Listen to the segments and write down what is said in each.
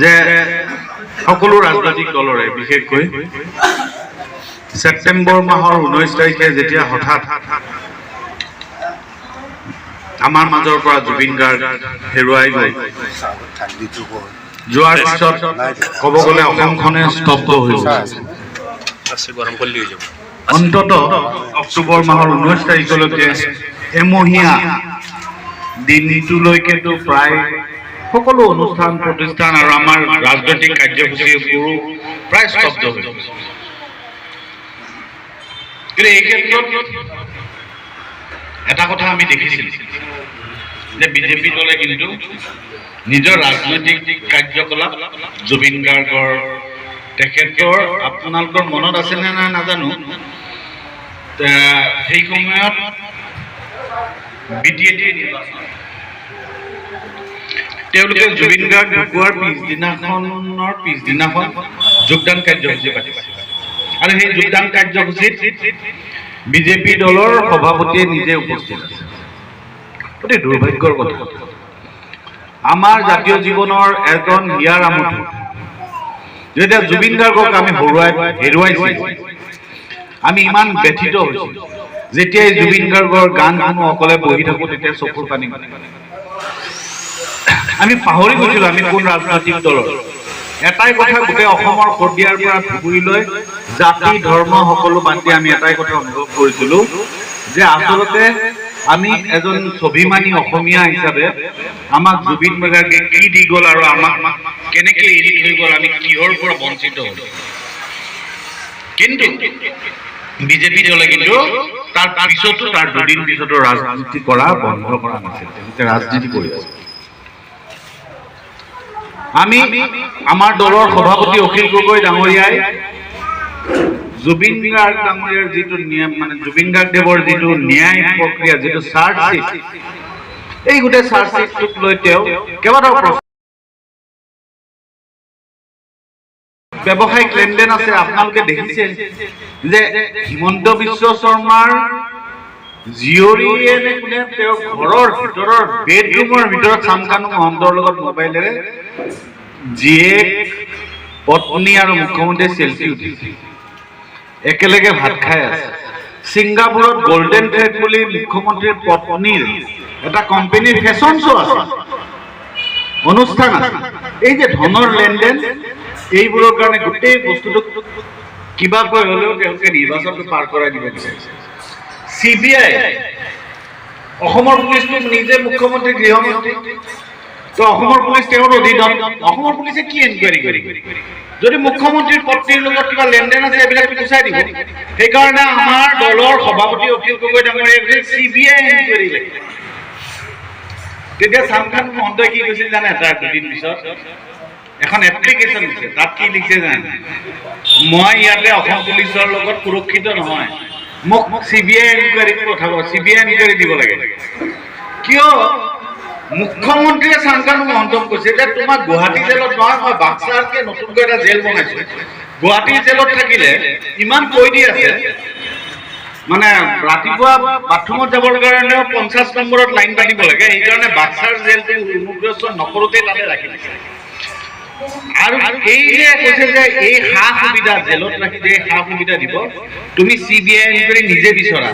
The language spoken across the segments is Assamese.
যে সকলো ৰাজনৈতিক দলৰে বিশেষকৈ ছেপ্টেম্বৰ মাহৰ 19 তাৰিখে যেতিয়া হঠাৎ আমাৰ মাজৰ পৰা জুবিন গাৰ্গ হেৰুৱাই গ'ল, যোৱাৰ পিছত ক'ব গ'লে অসমখনে স্তব্ধ হৈ গ'ল। অন্ততঃ অক্টোবৰ মাহৰ 19 তাৰিখলৈকে এমহীয়া দিনটোলৈকেতো প্ৰায় সকলো অনুষ্ঠান প্ৰতিষ্ঠান আৰু আমাৰ ৰাজনৈতিক কাৰ্যসূচীবোৰো প্ৰায় স্তব্ধ হৈ গ'ল। কিন্তু এই ক্ষেত্ৰত এটা কথা আমি দেখিছিলোঁ যে বিজেপি দলে কিন্তু নিজৰ ৰাজনৈতিক কাৰ্যকলাপ জুবিন গাৰ্গৰ তেখেতৰ আপোনালোকৰ মনত আছেনে নাই নাজানো, সেই সময়ত BTAD নিৰ্বাচন তেওঁলোকে জুবিন গাৰ্গ ঢুকুৱাৰ পিছদিনাখন যোগদান কাৰ্যসূচী পাতিছে আৰু সেই যোগদান কাৰ্যসূচীত বিজেপি দলৰ সভাপতিয়ে নিজে উপস্থিত আছে। অতি দুৰ্ভাগ্যৰ কথা, আমাৰ জাতীয় জীৱনৰ এজন হিয়াৰ আমঠু যেতিয়া জুবিন গাৰ্গক আমি হেৰুৱাইছোঁ, আমি ইমান ব্যথিত হৈছোঁ। যেতিয়াই জুবিন গাৰ্গৰ গান শুনো অকলে বহি থাকোঁ তেতিয়া চকুৰ পানী আমি পাহৰি গৈছিলোঁ আমি কোন ৰাজনৈতিক দলৰ। এটাই কথা গোটেই অসমৰ শদিয়াৰ পৰা ধুবুৰীলৈ জাতি ধৰ্ম সকলো বাদ দি আমি এটাই কথা অনুভৱ কৰিছিলোঁ যে আচলতে আমি এজন স্বাভিমানী অসমীয়া হিচাপে আমাক জুবিন গাৰ্গে কি দি গ'ল আৰু আমাক কেনেকৈ এৰি থৈ গ'ল, আমি কিহৰ পৰা বঞ্চিত হ'লো। কিন্তু বিজেপি দলে কিন্তু তাৰ পিছতো তাৰ দুদিন পিছতো ৰাজনীতি কৰা বন্ধ কৰা নাছিল, তেওঁলোকে ৰাজনীতি কৰি আছে। আমি আমাৰ দলৰ সভাপতি অখিল গগৈ ডাঙৰীয়াই জুবিন গাৰ্গ ডাঙৰীয়াৰ যিটো জুবিন গাৰ্গদেৱৰ যিটো ন্যায় প্ৰক্ৰিয়া, যিটো চাৰ্জশ্বিট, এই গোটেই চাৰ্জশ্বিটটোক লৈ তেওঁ কেইবাটাও ব্যৱসায়িক লেনদেন আছে। আপোনালোকে দেখিছে যে হিমন্ত বিশ্ব শৰ্মাৰ জীয়ৰীয়ে নে কোনে তেওঁৰ ঘৰৰ ভিতৰৰ বেডৰুমৰ ভিতৰত শান্তনু মহন্তৰ লগত মোবাইলেৰে জীয়েক পত্নী আৰু মুখ্যমন্ত্ৰীয়ে চেলফি উঠিছে, একেলগে ভাত খাই আছে। ছিংগাপুৰত গল্ডেন থ্ৰেড বুলি মুখ্যমন্ত্ৰীৰ পত্নীৰ এটা কোম্পানীৰ ফেশ্বন শ্ব' আছে, অনুষ্ঠান আছে। এই যে ধনৰ লেনদেন, এইবোৰৰ কাৰণে গোটেই বস্তুটো কিবাকৈ হ'লেও তেওঁলোকে নিৰ্বাচনটো পাৰ কৰাই দিব বিচাৰিছে। CBI অসমৰ পুলিচটো নিজে মুখ্যমন্ত্ৰী গৃহমন্ত্ৰী, তো অসমৰ পুলিচ তেওঁৰ অধীনত। অসমৰ পুলিচে কি এনকুৱাৰী কৰিব? যদি মুখ্যমন্ত্ৰীৰ পত্নীৰ লগত কিবা লেনদেন আছে এইবিলাকটো গুচাই দিব। সেইকাৰণে আমাৰ দলৰ সভাপতি অখিল গগৈ ডাঙৰীয়াই CBI এনকুৱাৰী লাগে। তেতিয়া শান্তনু মহন্তই কি কৈছিল জানে? তাৰ দুদিন পিছত এখন এপ্লিকেশ্যন দিছে, তাত কি লিখছে জানে? মই ইয়াতে অসম পুলিচৰ লগত সুৰক্ষিত নহয়, মোক CBI এনকুৱাৰী পঠাব, CBI এনকুৱাৰী দিব লাগে। কিয়? মুখ্যমন্ত্ৰীয়ে শান্তনু মহন্তক কৈছে যে তোমাক গুৱাহাটী জেলত নহয়, মই বাক্সাৰকে নতুনকৈ এটা জেল বনাইছো। গুৱাহাটী জেলত থাকিলে ইমান কৈ দি আছে, মানে ৰাতিপুৱা বাথৰুমত যাবৰ কাৰণেও 50 নম্বৰত লাইন পাতিব লাগে। সেইকাৰণে বাক্সাৰ জেলটো ইমিগ্ৰেশ্যন নকৰোঁতে তাতে ৰাখি দিছে। আৰু এই যে কৈছে যে এই সা সুবিধা জেলত ৰাখি যে সা সুবিধা দিব, তুমি CBI এনকুৱাৰী নিজে বিচৰা,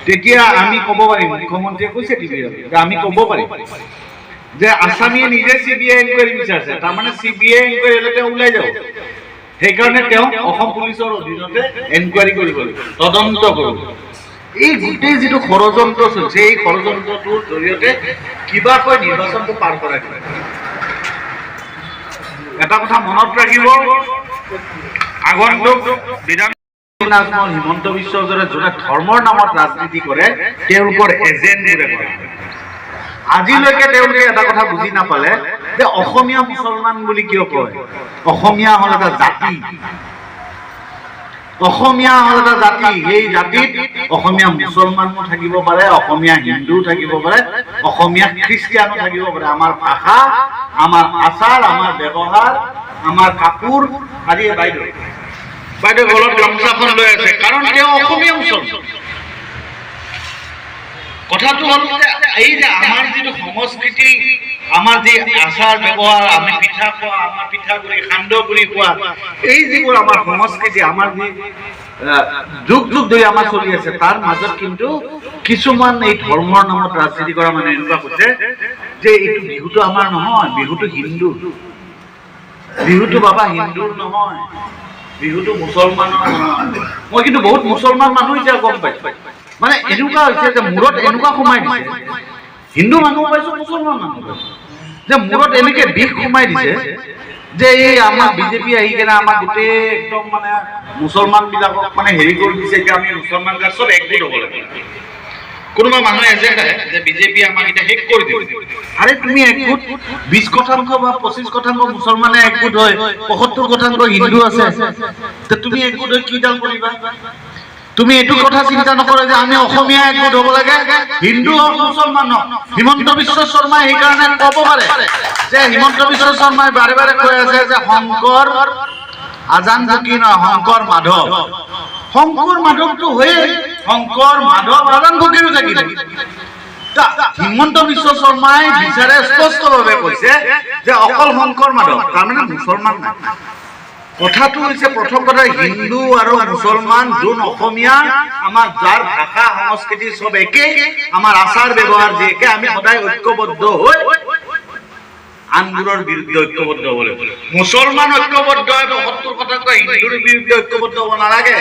তেতিয়া আমি ক'ব পাৰিম। মুখ্যমন্ত্ৰীয়ে কৈছে টিভিত, আমি ক'ব পাৰিম যে আছামীয়ে নিজে CBI এনকুৱাৰী বিচাৰিছে, তাৰমানে CBI এনকুৱাৰী হ'লে তেওঁ ওলাই যাব। সেইকাৰণে তেওঁ অসম পুলিচৰ অধীনতে এনকুৱাৰী কৰিব লাগিব, তদন্ত কৰিব। এই গোটেই যিটো ষড়যন্ত্ৰ চলিছে, এই ষড়যন্ত্ৰটোৰ জৰিয়তে কিবাকৈ নিৰ্বাচনটো পাৰ কৰাই দিব। এটা কথা মনত ৰাখিব, আগন্তুক বিধানসভা হিমন্ত বিশ্ব শৰ্মাই যোনে ধৰ্মৰ নামত ৰাজনীতি কৰে, তেওঁলোকৰ এজেণ্টবোৰে কৰে। আজিলৈকে তেওঁলোকে এটা কথা বুজি নাপালে যে অসমীয়া মুছলমান বুলি কিয় কয়। অসমীয়া হ'ল এটা জাতি, অসমীয়া হ'ল এটা জাতি। সেই জাতিত অসমীয়া মুছলমানো থাকিব পাৰে, অসমীয়া হিন্দু থাকিব পাৰে, অসমীয়া খ্ৰীষ্টিয়ানো থাকিব পাৰে। আমাৰ ভাষা, আমাৰ আচাৰ, আমাৰ ব্যৱহাৰ, আমাৰ কাপোৰ আদি। বাইদেউ গলত গামোচাখন লৈ আছে, কাৰণ তেওঁ অসমীয়া মুছলমান। কথাটো হ'ল যে এই যে আমাৰ যিটো সংস্কৃতি, আমাৰ যি আচাৰ ব্যৱহাৰ, আমি পিঠা খোৱা, আমাৰ পিঠাগুৰি সান্দহগুৰি খোৱা, এই যিবোৰ আমাৰ সংস্কৃতি, আমাৰ যি যুগ যুগ ধৰি আমাৰ চলি আছে, তাৰ মাজত কিন্তু কিছুমান এই ধৰ্মৰ নামত ৰাজনীতি কৰা মানে এনেকুৱা কৈছে যে এইটো বিহুটো আমাৰ নহয়, বিহুটো হিন্দু, বিহুটো বাবা হিন্দুৰ নহয়, বিহুটো মুছলমানৰ নহয়। মই কিন্তু বহুত মুছলমান মানুহ এতিয়া গম পাইছো, মানে এনেকুৱা হৈছে যে মূৰত এনেকুৱা সোমাই দিছে, হিন্দু মানুহ পাইছো, মুছলমান মানুহ পাইছো, যে মূৰত এনেকে বিষ সোমাই দিছে যে এই আমাৰ বিজেপি আহি কেনে আমাক গোটেই একদম মানে মুছলমান বিলাকক মানে হেৰি কৰি দিছে, এতিয়া আমি মুছলমান গাছ চব একগোট হ'ব লাগে। কোনোবা মানুহে এজেণ্ডা যে বিজেপি আমাক এতিয়া শেষ কৰি দিব। আৰে তুমি একগোট 20% বা 25% মুছলমানে একগোট হয়, 75% হিন্দু আছে, তুমি একগোট হৈ কিডাল কৰিবা? তুমি এইটো কথা চিন্তা নকৰে যে আমি অসমীয়া একগোট হ'ব লাগে, হিন্দু হওক মুছলমান হওক। হিমন্ত বিশ্ব শৰ্মাই সেইকাৰণে ক'ব পাৰে যে হিমন্ত বিশ্ব শৰ্মাই বাৰে বাৰে কৈ আছে যে শংকৰ আজান ফকীৰ নহয়, শংকৰ মাধৱ। শংকৰ মাধৱটো হয়ে, শংকৰ মাধৱ আজান ফকীৰো থাকিলে। হিমন্ত বিশ্ব শৰ্মাই বিচাৰে স্পষ্টভাৱে কৈছে যে অকল শংকৰ মাধৱ, তাৰমানে মুছলমান নাই। কথাটো হৈছে প্ৰথম কথা, হিন্দু আৰু মুছলমান যোন অসমীয়া, আমাৰ যাৰ ভাষা সংস্কৃতি চব একে, আমাৰ আচাৰ ব্যৱহাৰ যি একে, আমি সদায় ঐক্যবদ্ধ হৈ আনবোৰৰ বিৰুদ্ধে ঐক্যবদ্ধ হ'ব লাগিব। মুছলমান ঐক্যবদ্ধ হৈ 75% হিন্দুৰ বিৰুদ্ধে ঐক্যবদ্ধ হ'ব নালাগে,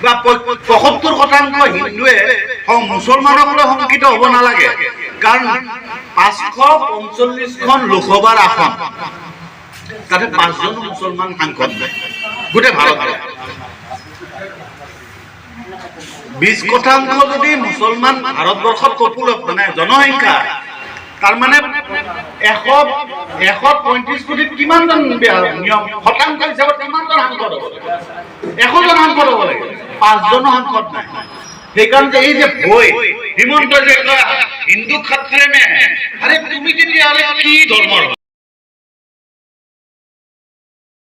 বা 75% হিন্দুৱে মুছলমানক লৈ শংকিত হ'ব নালাগে। কাৰণ 545খন লোকসভাৰ আসন, তাতে 5জন মুছলমান সাংসদ নাই গোটেই ভাৰতত। 20% যদি মুছলমান ভাৰতবৰ্ষত পপুলেশ্যন মানে জনসংখ্যা, তাৰ মানে 135 কোটিত কিমানজন নিয়ম শতাংশ হিচাপত কিমানজন সাংসদ হ'ব? 100জন সাংসদ হ'ব লাগে, 5জনো সাংসদ নাই। সেইকাৰণে এই যে ভয় হিমন্ত যে হিন্দু খাত্ৰে মে, আৰে তুমি তেতিয়াহ'লে কি ধৰ্মৰ?